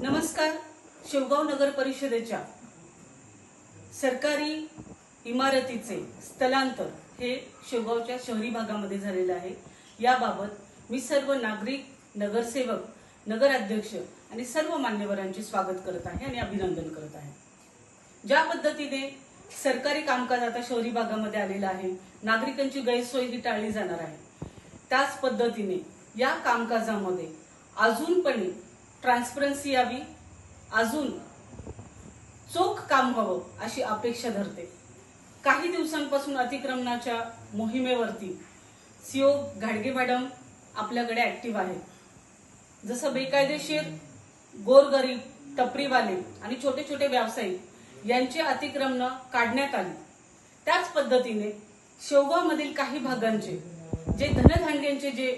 नमस्कार. शेवगाव नगर परिषदेच्या सरकारी इमारतीचे स्थलांतर हे शेवगावच्या शहरी भागामध्ये झालेले आहे. याबाबत मी सर्व नागरिक, नगरसेवक, नगराध्यक्ष आणि सर्व मान्यवरांचे स्वागत करत आहे आणि अभिनंदन करत आहे. ज्या पद्धतीने सरकारी कामकाज आता शहरी भागामध्ये आलेलं आहे, नागरिकांची गैरसोय ही टाळली जाणार आहे. त्याच पद्धतीने या कामकाजामध्ये अजूनपणे ट्रान्सपरन्सी यावी, अजून चोख काम व्हावं अशी अपेक्षा धरते. काही दिवसांपासून अतिक्रमणाच्या मोहिमेवरती सीओ घाडगे मॅडम आपल्याकडे ऍक्टिव्ह आहेत. जसं बेकायदेशीर गोरगरीब, टपरीवाले आणि छोटे छोटे व्यावसायिक यांचे अतिक्रमण काढण्यात आली, त्याच पद्धतीने शेवगावमधील काही भागांचे जे धनधांड्यांचे जे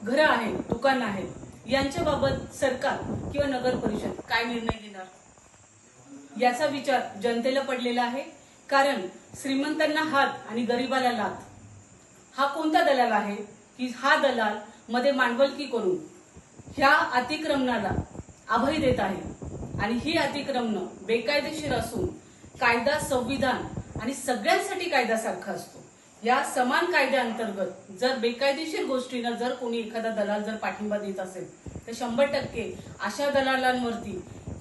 घरं आहेत, दुकानं आहेत, यांच्याबाबत सरकार किंवा नगर परिषद काय निर्णय घेणार याचा विचार जनतेला पडलेला आहे. कारण श्रीमंतांना हात आणि गरिबाला लाथ हा कोणता दलाल आहे की हा दलाल मध्ये मांडवलकी करून ह्या अतिक्रमणाला अभय देत आहे. आणि ही अतिक्रमण बेकायदेशीर असून कायदा, संविधान आणि सगळ्यांसाठी कायदा सारखा असतो. या समान कायद्याअंतर्गत जर बेकायदेशीर गोष्टींना जर कोणी एखादा दलाल जर पाठिंबा देत असेल तर 100% अशा दलालांवरती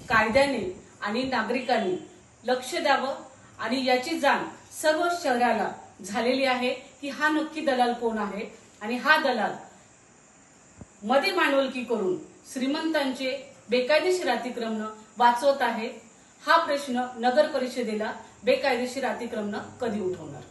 कायद्याने आणि नागरिकांनी लक्ष द्यावं. आणि याची जाण सर्व शहराला झालेली आहे की हा नक्की दलाल कोण आहे आणि हा दलाल मध्ये मांडवलकी करून श्रीमंतांचे बेकायदेशीर अतिक्रमण वाचवत आहे. हा प्रश्न नगर परिषदेला बेकायदेशीर अतिक्रमण कधी उठवणार.